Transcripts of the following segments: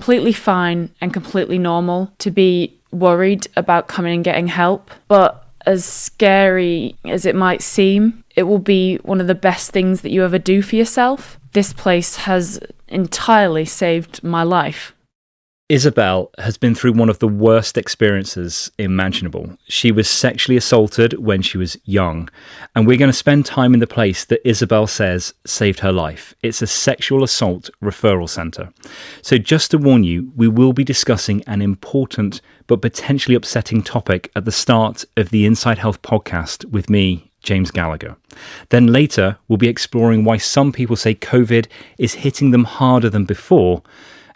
completely fine and completely normal to be worried about coming and getting help. But as scary as it might seem, it will be one of the best things that you ever do for yourself. This place has entirely saved my life. Isabel has been through one of the worst experiences imaginable. She was sexually assaulted when she was young, and we're going to spend time in the place that Isabel says saved her life. It's a sexual assault referral centre. So just to warn you, we will be discussing an important but potentially upsetting topic at the start of the Inside Health podcast with me, James Gallagher. Then later, we'll be exploring why some people say COVID is hitting them harder than before,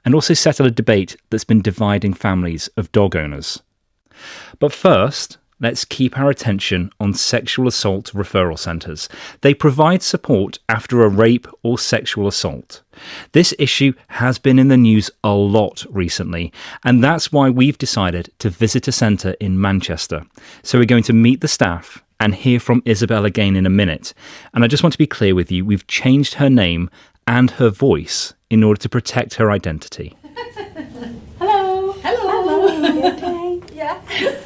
and also settle a debate that's been dividing families of dog owners. But first, let's keep our attention on sexual assault referral centres. They provide support after a rape or sexual assault. This issue has been in the news a lot recently, and that's why we've decided to visit a centre in Manchester. So we're going to meet the staff and hear from Isabel again in a minute. And I just want to be clear with you, we've changed her name and her voice in order to protect her identity. Hello. Hello. Are you okay? Yeah. Good.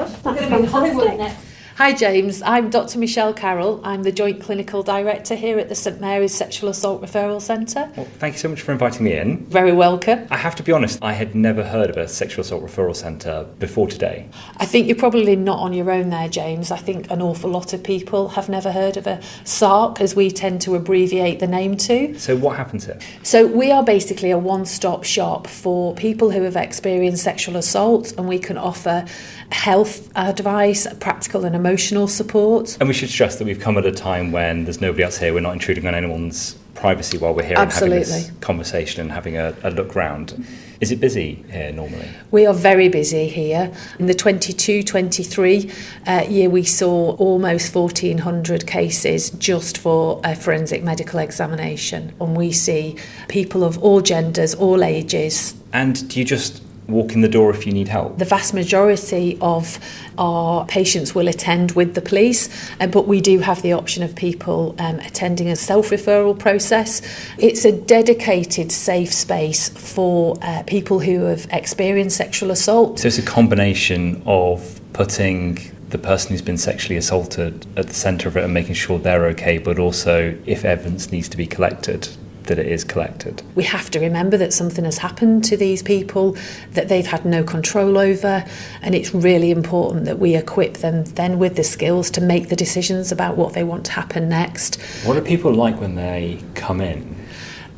That's We're going to be in Hollywood fantastic. next. Hi James, I'm Dr Michelle Carroll. I'm the Joint Clinical Director here at the St Mary's Sexual Assault Referral Centre. Well, thank you so much for inviting me in. Very welcome. I have to be honest, I had never heard of a sexual assault referral centre before today. I think you're probably not on your own there, James. I think an awful lot of people have never heard of a SARC, as we tend to abbreviate the name to. So what happens here? So we are basically a one-stop shop for people who have experienced sexual assault, and we can offer health advice, practical and emotional support. And we should stress that we've come at a time when there's nobody else here. We're not intruding on anyone's privacy while we're here Absolutely. and having this conversation and having a look round. Is it busy here normally? We are very busy here. In the 22-23 year, we saw almost 1,400 cases just for a forensic medical examination. And we see people of all genders, all ages. And do you just walk in the door if you need help? The vast majority of our patients will attend with the police, but we do have the option of people attending a self-referral process. It's a dedicated safe space for people who have experienced sexual assault. So it's a combination of putting the person who's been sexually assaulted at the centre of it and making sure they're okay, but also if evidence needs to be collected, that it is collected. We have to remember that something has happened to these people that they've had no control over, and it's really important that we equip them then with the skills to make the decisions about what they want to happen next. What are people like when they come in?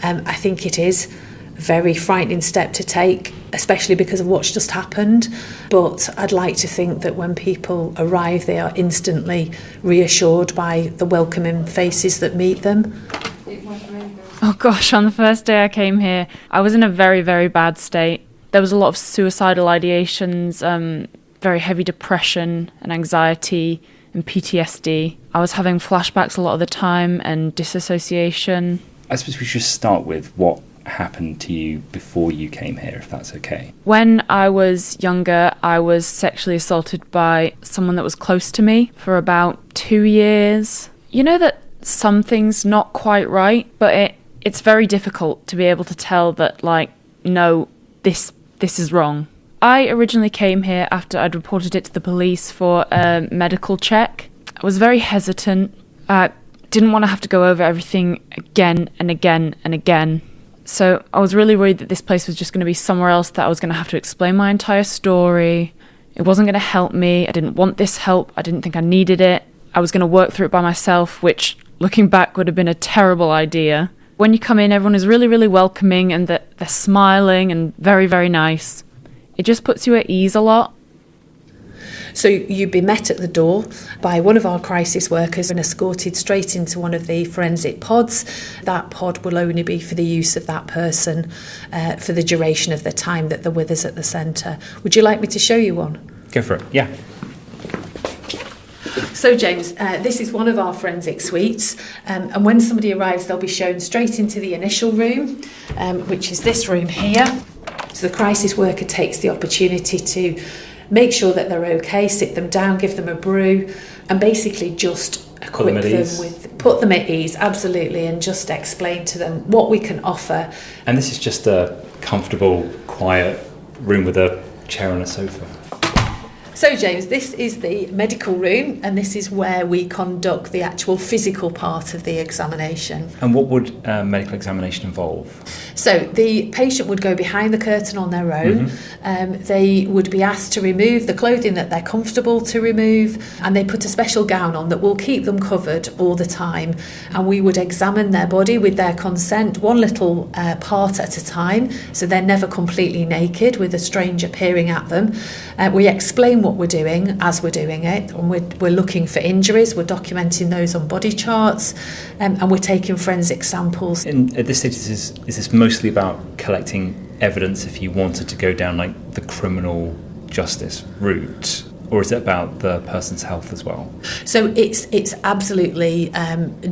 I think it is a very frightening step to take, especially because of what's just happened. But I'd like to think that when people arrive, they are instantly reassured by the welcoming faces that meet them. Oh gosh, on the first day I came here, I was in a very, very bad state. There was a lot of suicidal ideations, very heavy depression and anxiety and PTSD. I was having flashbacks a lot of the time and disassociation. I suppose we should start with what happened to you before you came here, if that's okay. When I was younger, I was sexually assaulted by someone that was close to me for about 2 years. You know that something's not quite right, but it's very difficult to be able to tell that, like, no, this is wrong. I originally came here after I'd reported it to the police for a medical check. I was very hesitant. I didn't want to have to go over everything again and again and again. So I was really worried that this place was just going to be somewhere else, that I was going to have to explain my entire story. It wasn't going to help me. I didn't want this help. I didn't think I needed it. I was going to work through it by myself, which, looking back, would have been a terrible idea. When you come in, everyone is really, really welcoming, and they're smiling and very, very nice. It just puts you at ease a lot. So you'd be met at the door by one of our crisis workers and escorted straight into one of the forensic pods. That pod will only be for the use of that person for the duration of the time that they're with us at the centre. Would you like me to show you one? Go for it, yeah. So James, this is one of our forensic suites, and when somebody arrives, they'll be shown straight into the initial room, which is this room here. So the crisis worker takes the opportunity to make sure that they're okay, sit them down, give them a brew, and basically just equip them with, Put them at ease, absolutely, and just explain to them what we can offer. And this is just a comfortable, quiet room with a chair and a sofa. So James, this is the medical room, and this is where we conduct the actual physical part of the examination. And what would a medical examination involve? So the patient would go behind the curtain on their own. They would be asked to remove the clothing that they're comfortable to remove, and they put a special gown on that will keep them covered all the time. And we would examine their body with their consent, one little part at a time, so they're never completely naked with a stranger peering at them. We explain what we're doing as we're doing it, and we're looking for injuries, we're documenting those on body charts, and we're taking forensic samples. And at this stage, is this mostly about collecting evidence if you wanted to go down like the criminal justice route, or is it about the person's health as well? So it's absolutely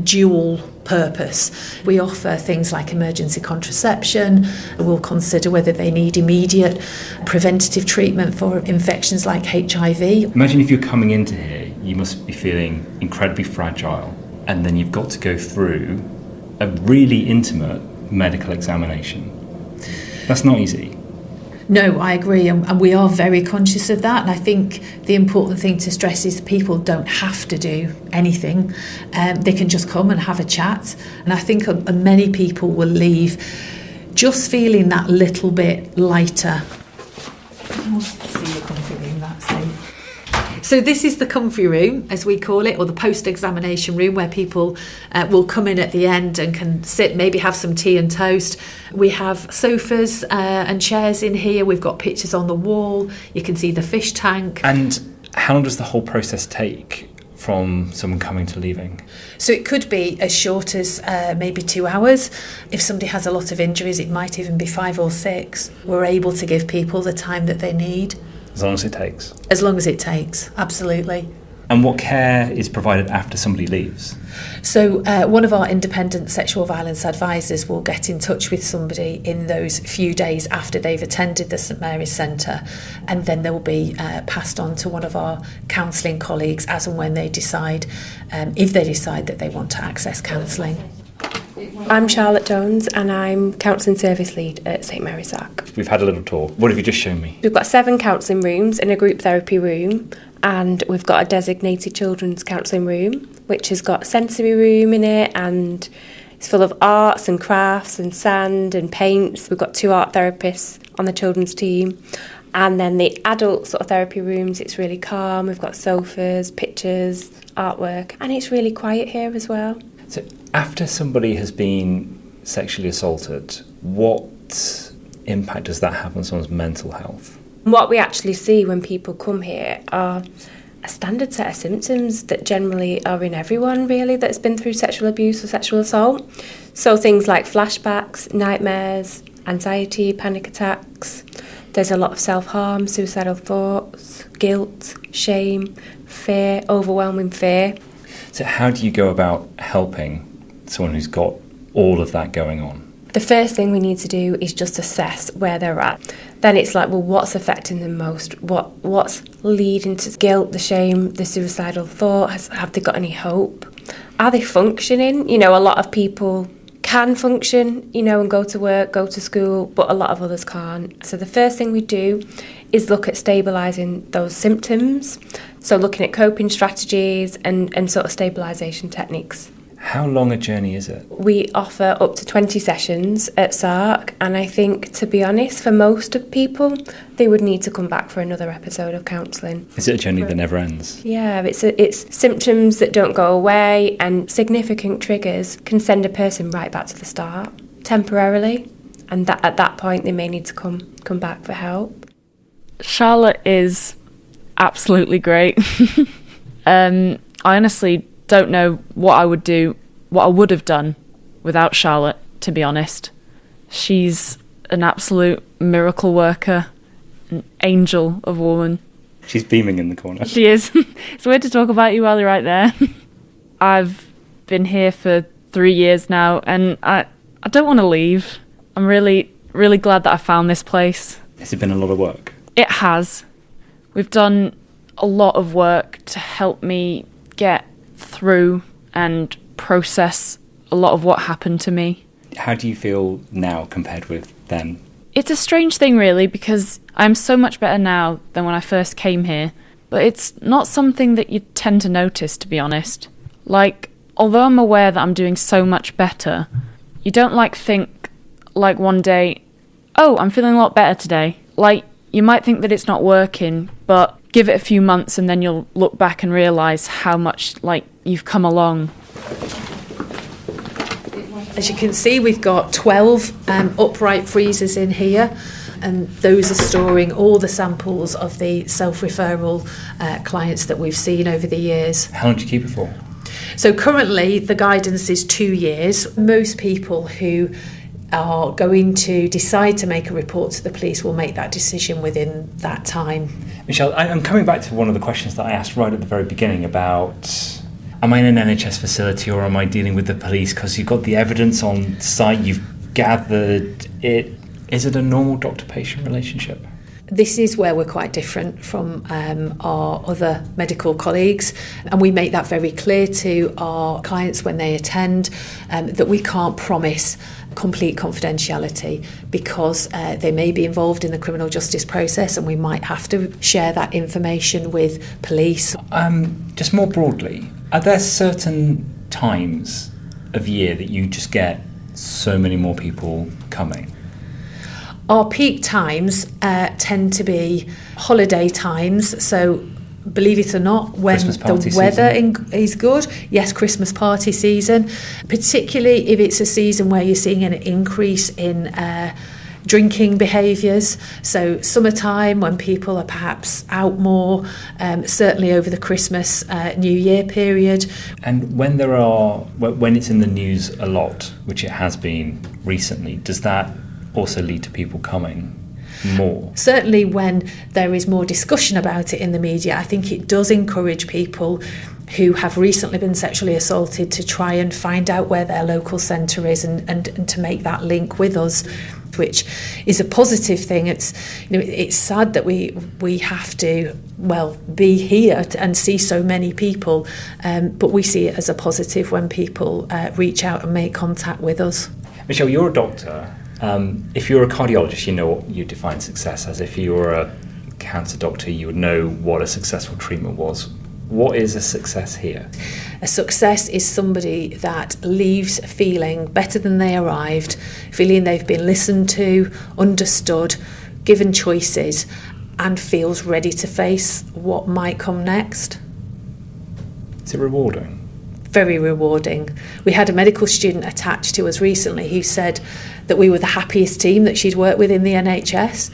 dual purpose. We offer things like emergency contraception. We'll consider whether they need immediate preventative treatment for infections like HIV. Imagine if you're coming into here, you must be feeling incredibly fragile, and then you've got to go through a really intimate medical examination. That's not easy. No, I agree, and we are very conscious of that. And I think the important thing to stress is people don't have to do anything. They can just come and have a chat. And I think many people will leave just feeling that little bit lighter. So this is the comfy room, as we call it, or the post-examination room, where people will come in at the end and can sit, maybe have some tea and toast. We have sofas and chairs in here. We've got pictures on the wall. You can see the fish tank. And how long does the whole process take from someone coming to leaving? So it could be as short as maybe 2 hours. If somebody has a lot of injuries, it might even be 5 or 6. We're able to give people the time that they need. As long as it takes? As long as it takes, absolutely. And what care is provided after somebody leaves? So one of our independent sexual violence advisors will get in touch with somebody in those few days after they've attended the St Mary's Centre, and then they'll be passed on to one of our counselling colleagues as and when they decide, if they decide that they want to access counselling. I'm Charlotte Jones and I'm Counselling Service Lead at St Mary's Arc. We've had a little tour. What have you just shown me? We've got 7 counselling rooms and a group therapy room, and we've got a designated children's counselling room which has got a sensory room in it, and it's full of arts and crafts and sand and paints. We've got 2 art therapists on the children's team. And then the adult sort of therapy rooms, it's really calm. We've got sofas, pictures, artwork, and it's really quiet here as well. So after somebody has been sexually assaulted, what impact does that have on someone's mental health? What we actually see when people come here are a standard set of symptoms that generally are in everyone, really, that's been through sexual abuse or sexual assault. So things like flashbacks, nightmares, anxiety, panic attacks. There's a lot of self-harm, suicidal thoughts, guilt, shame, fear, overwhelming fear. So how do you go about helping someone who's got all of that going on? The first thing we need to do is just assess where they're at. Then it's like, well, what's affecting them most? What's leading to guilt, the shame, the suicidal thought? Have they got any hope? Are they functioning? You know, a lot of people can function, you know, and go to work, go to school, but a lot of others can't. So the first thing we do is look at stabilising those symptoms. So looking at coping strategies and sort of stabilisation techniques. How long a journey is it? We offer up to 20 sessions at SARC, and I think, to be honest, for most of people, they would need to come back for another episode of counselling. Is it a journey that never ends? Yeah, it's symptoms that don't go away, and significant triggers can send a person right back to the start, temporarily, and that at that point they may need to come back for help. Charlotte is absolutely great. I honestly don't know what I would have done without Charlotte, to be honest. She's an absolute miracle worker, an angel of a woman. She's beaming in the corner. She is. It's weird to talk about you while you're right there. I've been here for 3 years now, and I don't want to leave. I'm really, really glad that I found this place. Has it been a lot of work? It has. We've done a lot of work to help me get through and process a lot of what happened to me. How do you feel now compared with then? It's a strange thing, really, because I'm so much better now than when I first came here, but it's not something that you tend to notice, to be honest. Like, although I'm aware that I'm doing so much better, you don't think one day, oh, I'm feeling a lot better today. Like, you might think that it's not working, but give it a few months and then you'll look back and realise how much, you've come along. As you can see, we've got 12 upright freezers in here, and those are storing all the samples of the self-referral clients that we've seen over the years. How long do you keep it for? So currently, the guidance is 2 years. Most people who are going to decide to make a report to the police will make that decision within that time. Michelle, I'm coming back to one of the questions that I asked right at the very beginning about, am I in an NHS facility or am I dealing with the police? Because you've got the evidence on site, you've gathered it. Is it a normal doctor-patient relationship? This is where we're quite different from our other medical colleagues, and we make that very clear to our clients when they attend, that we can't promise complete confidentiality because they may be involved in the criminal justice process and we might have to share that information with police. Just more broadly, are there certain times of year that you just get so many more people coming? Our peak times tend to be holiday times, so believe it or not, when the weather is good, yes, Christmas party season, particularly if it's a season where you're seeing an increase in drinking behaviours. So summertime, when people are perhaps out more, certainly over the Christmas New Year period. And when it's in the news a lot, which it has been recently, does that also lead to people coming more? Certainly when there is more discussion about it in the media, I think it does encourage people who have recently been sexually assaulted to try and find out where their local centre is and to make that link with us, which is a positive thing. It's sad that we have to be here and see so many people, but we see it as a positive when people reach out and make contact with us. Michelle, you're a doctor. If you're a cardiologist, you know what you define success as. If you were a cancer doctor, you would know what a successful treatment was. What is a success here? A success is somebody that leaves feeling better than they arrived, feeling they've been listened to, understood, given choices, and feels ready to face what might come next. Is it rewarding? Very rewarding. We had a medical student attached to us recently who said that we were the happiest team that she'd worked with in the NHS,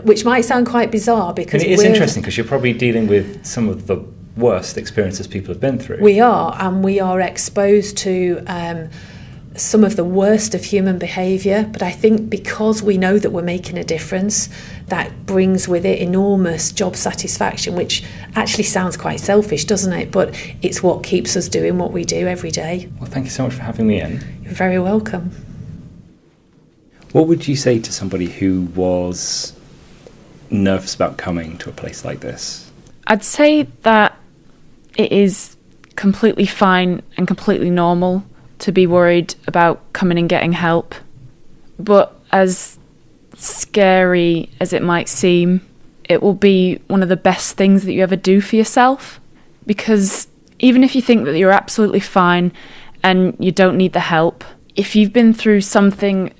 which might sound quite bizarre because it is interesting because you're probably dealing with some of the worst experiences people have been through. We are, and we are exposed to some of the worst of human behaviour, but I think because we know that we're making a difference, that brings with it enormous job satisfaction, which actually sounds quite selfish, doesn't it? But it's what keeps us doing what we do every day. Well, thank you so much for having me in. You're very welcome. What would you say to somebody who was nervous about coming to a place like this? I'd say that it is completely fine and completely normal to be worried about coming and getting help. But as scary as it might seem, it will be one of the best things that you ever do for yourself. Because even if you think that you're absolutely fine and you don't need the help, if you've been through something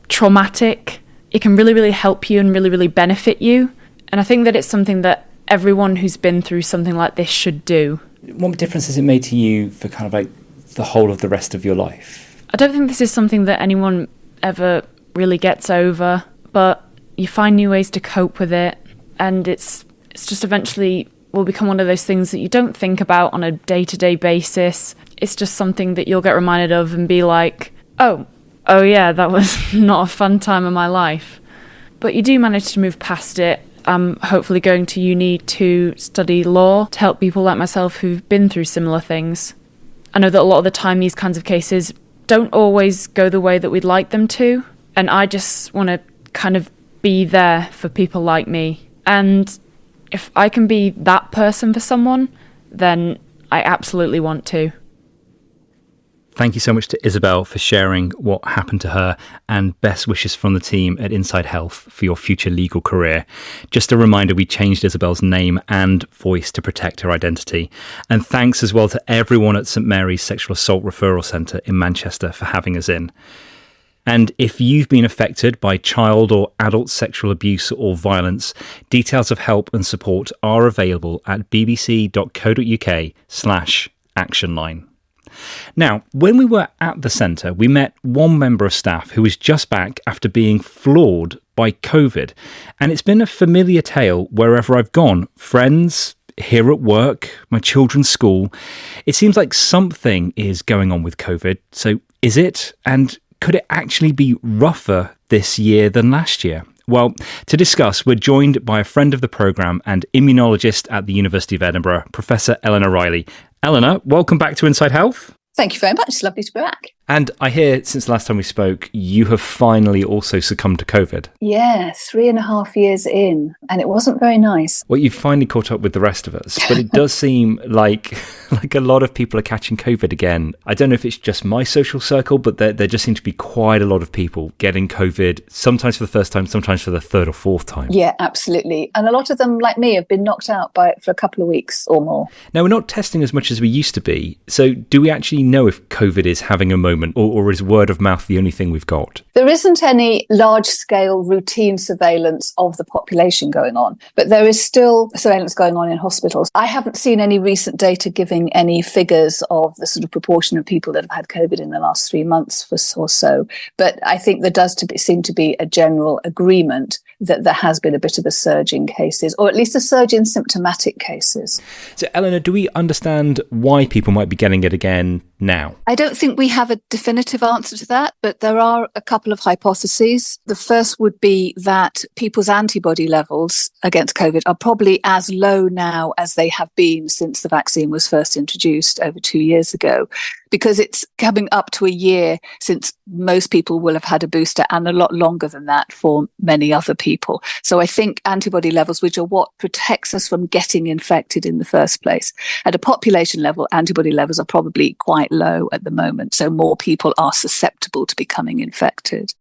traumatic, it can really, really help you and really, really benefit you. And I think that it's something that everyone who's been through something like this should do. What difference has it made to you for kind of like the whole of the rest of your life? I don't think this is something that anyone ever really gets over, but you find new ways to cope with it, and it's just eventually will become one of those things that you don't think about on a day-to-day basis. It's just something that you'll get reminded of and be like, oh yeah, that was not a fun time of my life. But you do manage to move past it. I'm hopefully going to uni to study law to help people like myself who've been through similar things. I know that a lot of the time these kinds of cases don't always go the way that we'd like them to, and I just want to kind of be there for people like me. And if I can be that person for someone, then I absolutely want to. Thank you so much to Isabel for sharing what happened to her, and best wishes from the team at Inside Health for your future legal career. Just a reminder, we changed Isabel's name and voice to protect her identity. And thanks as well to everyone at St Mary's Sexual Assault Referral Centre in Manchester for having us in. And if you've been affected by child or adult sexual abuse or violence, details of help and support are available at bbc.co.uk/actionline. Now, when we were at the centre, we met one member of staff who was just back after being floored by COVID. And it's been a familiar tale wherever I've gone. Friends, here at work, my children's school. It seems like something is going on with COVID. So is it? And could it actually be rougher this year than last year? Well, to discuss, we're joined by a friend of the programme and immunologist at the University of Edinburgh, Professor Ellena Riley. Ellena, welcome back to Inside Health. Thank you very much. It's lovely to be back. And I hear since the last time we spoke, you have finally also succumbed to COVID. Yeah, 3.5 years in, and it wasn't very nice. Well, you've finally caught up with the rest of us, but it does seem like a lot of people are catching COVID again. I don't know if it's just my social circle, but there just seem to be quite a lot of people getting COVID, sometimes for the first time, sometimes for the third or fourth time. Yeah, absolutely. And a lot of them, like me, have been knocked out by it for a couple of weeks or more. Now, we're not testing as much as we used to be. So do we actually know if COVID is having a moment, or is word of mouth the only thing we've got? There isn't any large-scale routine surveillance of the population going on, but there is still surveillance going on in hospitals. I haven't seen any recent data giving any figures of the sort of proportion of people that have had COVID in the last 3 months or so, but I think there does seem to be a general agreement that there has been a bit of a surge in cases, or at least a surge in symptomatic cases. So, Ellena, do we understand why people might be getting it again now? I don't think we have a definitive answer to that, but there are a couple of hypotheses. The first would be that people's antibody levels against COVID are probably as low now as they have been since the vaccine was first introduced over 2 years ago, because it's coming up to a year since most people will have had a booster, and a lot longer than that for many other people. So I think antibody levels, which are what protects us from getting infected in the first place, at a population level, antibody levels are probably quite low at the moment. So more people are susceptible to becoming infected.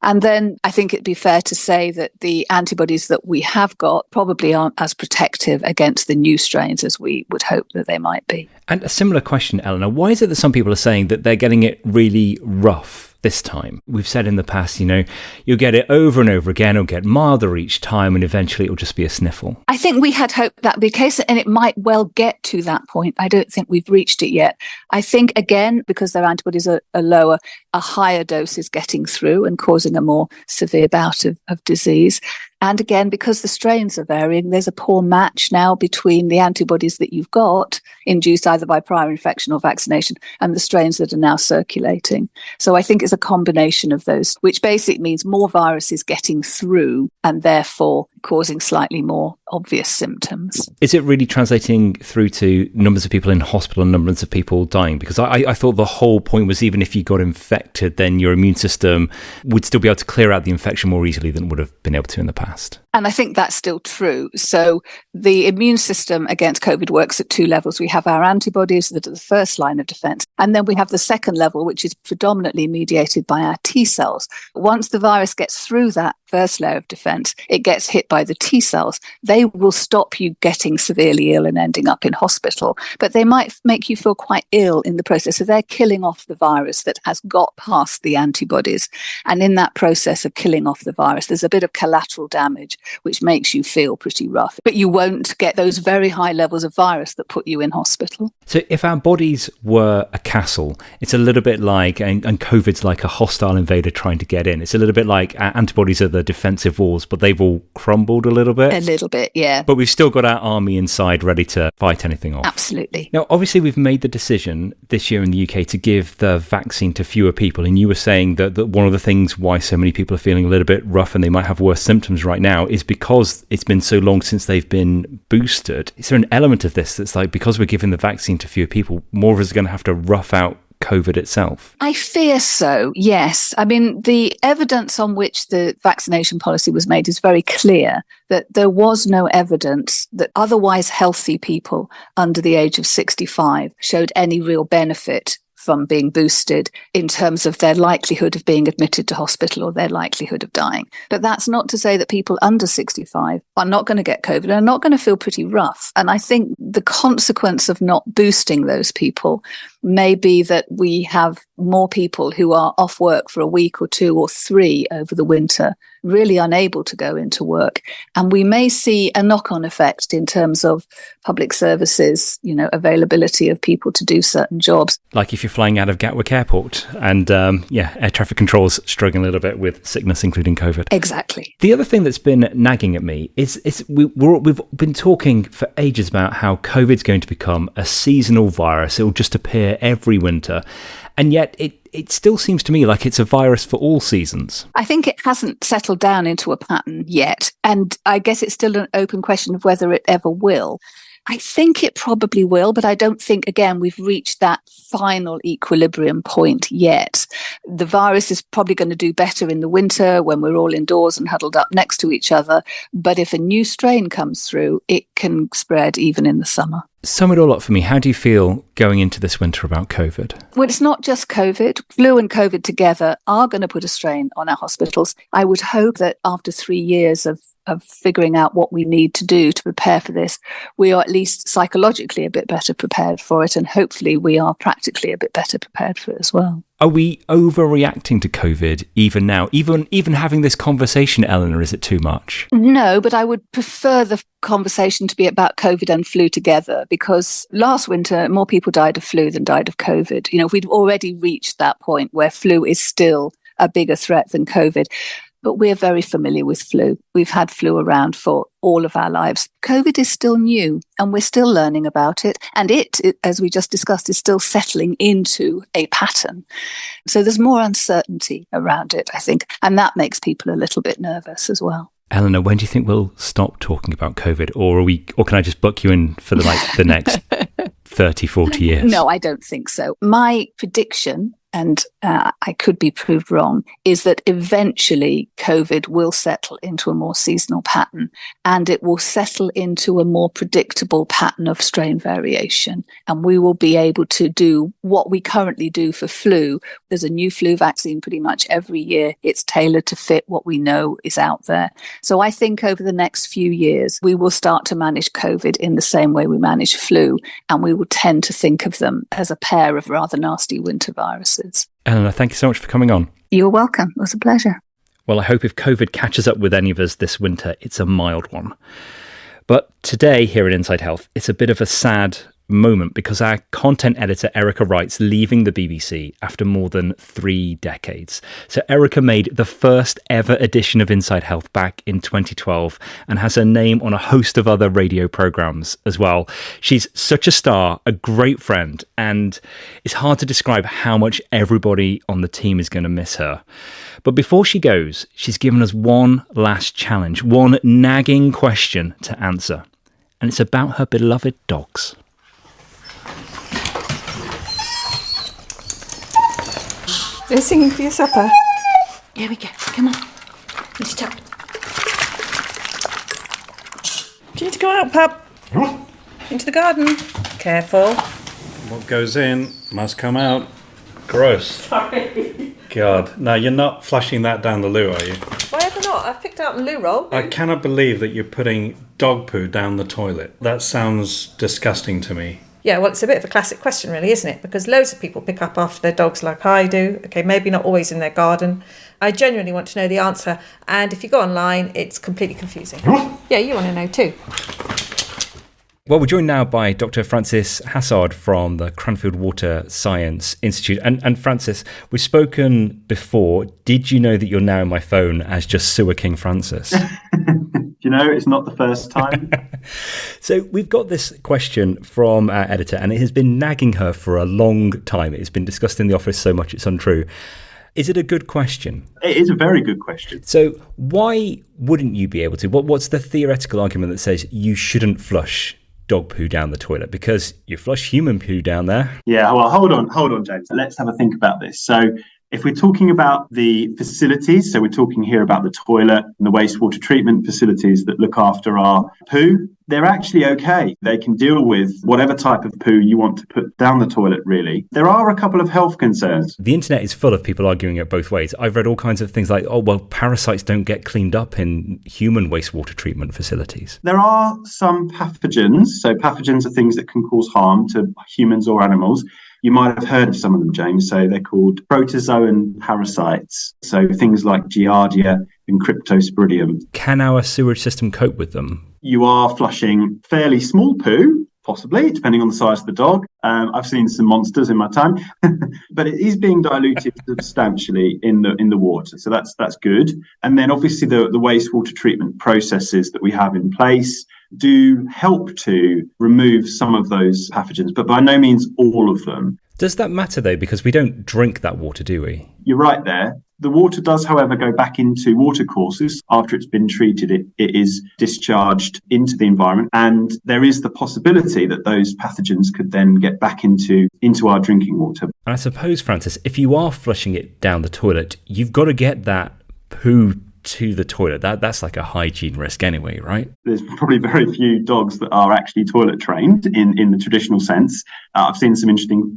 And then I think it'd be fair to say that the antibodies that we have got probably aren't as protective against the new strains as we would hope that they might be. And a similar question, Ellena, why is it that some people are saying that they're getting it really rough this time? We've said in the past, you'll get it over and over again, it'll get milder each time, and eventually it'll just be a sniffle. I think we had hoped that would be the case, and it might well get to that point. I don't think we've reached it yet. I think, again, because their antibodies are lower, a higher dose is getting through and causing a more severe bout of disease. And again, because the strains are varying, there's a poor match now between the antibodies that you've got, induced either by prior infection or vaccination, and the strains that are now circulating. So I think it's a combination of those, which basically means more viruses getting through and therefore causing slightly more obvious symptoms. Is it really translating through to numbers of people in hospital and numbers of people dying? Because I thought the whole point was, even if you got infected, then your immune system would still be able to clear out the infection more easily than it would have been able to in the past. And I think that's still true. So the immune system against COVID works at 2 levels. We have our antibodies that are the first line of defense. And then we have the second level, which is predominantly mediated by our T cells. Once the virus gets through that first layer of defense, it gets hit by the T cells. They will stop you getting severely ill and ending up in hospital, but they might make you feel quite ill in the process. So they're killing off the virus that has got past the antibodies. And in that process of killing off the virus, there's a bit of collateral damage, which makes you feel pretty rough. But you won't get those very high levels of virus that put you in hospital. So if our bodies were a castle, it's a little bit like, and COVID's like a hostile invader trying to get in. It's a little bit like our antibodies are the defensive walls, but they've all crumbled a little bit. A little bit, yeah. But we've still got our army inside ready to fight anything off. Absolutely. Now, obviously, we've made the decision this year in the UK to give the vaccine to fewer people. And you were saying that one of the things why so many people are feeling a little bit rough and they might have worse symptoms right now is because it's been so long since they've been boosted. Is there an element of this that's like, because we're giving the vaccine to fewer people, more of us are going to have to rough out COVID itself? I fear so, yes. I mean, the evidence on which the vaccination policy was made is very clear, that there was no evidence that otherwise healthy people under the age of 65 showed any real benefit from being boosted in terms of their likelihood of being admitted to hospital or their likelihood of dying. But that's not to say that people under 65 are not going to get COVID and are not going to feel pretty rough. And I think the consequence of not boosting those people may be that we have more people who are off work for a week or 2 or 3 over the winter, really unable to go into work. And we may see a knock-on effect in terms of public services, availability of people to do certain jobs. Like if you're flying out of Gatwick Airport and, air traffic control's struggling a little bit with sickness, including COVID. Exactly. The other thing that's been nagging at me is we've been talking for ages about how COVID's going to become a seasonal virus. It will just appear every winter. And yet it still seems to me like it's a virus for all seasons. I think it hasn't settled down into a pattern yet. And I guess it's still an open question of whether it ever will. I think it probably will, but I don't think, again, we've reached that final equilibrium point yet. The virus is probably going to do better in the winter when we're all indoors and huddled up next to each other. But if a new strain comes through, it can spread even in the summer. Sum it all up for me. How do you feel going into this winter about COVID? Well, it's not just COVID. Flu and COVID together are going to put a strain on our hospitals. I would hope that after 3 years of figuring out what we need to do to prepare for this, we are at least psychologically a bit better prepared for it, and hopefully we are practically a bit better prepared for it as well. Are we overreacting to COVID even now? Even having this conversation, Ellena, is it too much? No, but I would prefer the conversation to be about COVID and flu together, because last winter more people died of flu than died of COVID. We'd already reached that point where flu is still a bigger threat than COVID. But we're very familiar with flu. We've had flu around for all of our lives. COVID is still new and we're still learning about it. And it, as we just discussed, is still settling into a pattern. So there's more uncertainty around it, I think. And that makes people a little bit nervous as well. Ellena, when do you think we'll stop talking about COVID? Or can I just book you in for the next 30, 40 years? No, I don't think so. My prediction, and I could be proved wrong, is that eventually COVID will settle into a more seasonal pattern, and it will settle into a more predictable pattern of strain variation. And we will be able to do what we currently do for flu. There's a new flu vaccine pretty much every year. It's tailored to fit what we know is out there. So I think over the next few years, we will start to manage COVID in the same way we manage flu, and we will tend to think of them as a pair of rather nasty winter viruses. Ellena, thank you so much for coming on. You're welcome. It was a pleasure. Well, I hope if COVID catches up with any of us this winter, it's a mild one. But today here at Inside Health, it's a bit of a sad moment because our content editor, Erica Wright's leaving the BBC after more than 3 decades. So Erica made the first ever edition of Inside Health back in 2012 and has her name on a host of other radio programmes as well. She's such a star, a great friend, and it's hard to describe how much everybody on the team is going to miss her. But before she goes, she's given us one last challenge, one nagging question to answer. And it's about her beloved dogs. They're singing for your supper. Here we go. Come on. Lift up. Do you need to go out, pup? Into the garden. Careful. What goes in must come out. Gross. Sorry. God. No, you're not flushing that down the loo, are you? Why ever not? I've picked out a loo roll. I cannot believe that you're putting dog poo down the toilet. That sounds disgusting to me. Yeah, well, it's a bit of a classic question, really, isn't it? Because loads of people pick up after their dogs like I do. Okay, maybe not always in their garden. I genuinely want to know the answer. And if you go online, it's completely confusing. Yeah, you want to know too. Well, we're joined now by Dr. Frances Hassard from the Cranfield Water Science Institute. And Frances, we've spoken before. Did you know that you're now in my phone as just Sewer King Francis? It's not the first time. So we've got this question from our editor, and it has been nagging her for a long time. It's been discussed in the office so much it's untrue. Is it a good question? It is a very good question. So why wouldn't you be able to? What's the theoretical argument that says you shouldn't flush dog poo down the toilet? Because you flush human poo down there. Yeah, well, hold on, James. Let's have a think about this. So If we're talking about the facilities, so we're talking here about the toilet and the wastewater treatment facilities that look after our poo, they're actually okay. They can deal with whatever type of poo you want to put down the toilet, really. There are a couple of health concerns. The internet is full of people arguing it both ways. I've read all kinds of things like, oh, well, parasites don't get cleaned up in human wastewater treatment facilities. There are some pathogens. So pathogens are things that can cause harm to humans or animals. You might have heard of some of them, James. So they're called protozoan parasites. So things like Giardia and Cryptosporidium. Can our sewage system cope with them? You are flushing fairly small poo, possibly, depending on the size of the dog. I've seen some monsters in my time, but it is being diluted substantially in the water. So that's good. And then obviously the wastewater treatment processes that we have in place do help to remove some of those pathogens, but by no means all of them. Does that matter, though? Because we don't drink that water, do we? You're right there. The water does, however, go back into watercourses. After it's been treated, it is discharged into the environment. And there is the possibility that those pathogens could then get back into our drinking water. And I suppose, Francis, if you are flushing it down the toilet, you've got to get that poo to the toilet. That's like a hygiene risk anyway, right? There's probably very few dogs that are actually toilet trained in the traditional sense. I've seen some interesting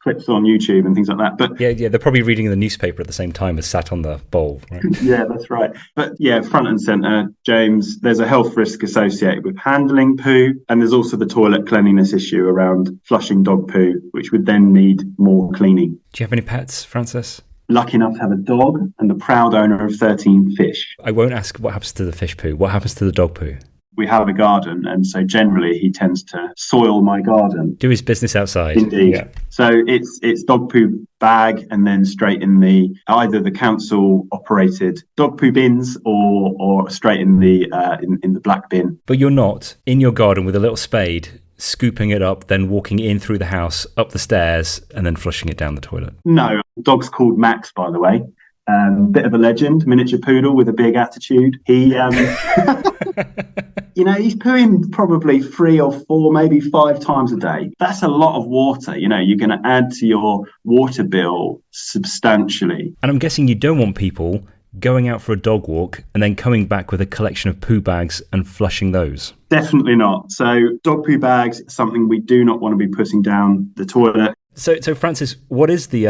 clips on YouTube and things like that. But yeah, they're probably reading the newspaper at the same time as sat on the bowl, right? Yeah, that's right. But yeah, front and centre, James, there's a health risk associated with handling poo, and there's also the toilet cleanliness issue around flushing dog poo, which would then need more cleaning. Do you have any pets, Francis? Lucky enough to have a dog and the proud owner of 13 fish. I won't ask what happens to the fish poo. What happens to the dog poo? We have a garden, and so generally he tends to soil my garden. Do his business outside. Indeed. Yeah. So it's dog poo bag and then straight in either the council operated dog poo bins or straight in the black bin. But you're not in your garden with a little spade scooping it up, then walking in through the house, up the stairs, and then flushing it down the toilet. No, dog's called Max, by the way. Bit of a legend, miniature poodle with a big attitude. He, he's pooing probably 3 or 4, maybe 5 times a day. That's a lot of water. You're going to add to your water bill substantially. And I'm guessing you don't want people going out for a dog walk and then coming back with a collection of poo bags and flushing those. Definitely not. So dog poo bags is something we do not want to be putting down the toilet. So Francis, what is the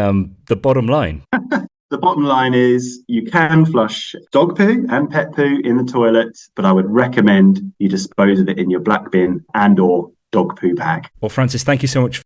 bottom line? The bottom line is you can flush dog poo and pet poo in the toilet, but I would recommend you dispose of it in your black bin and or dog poo bag. Well, Francis, thank you so much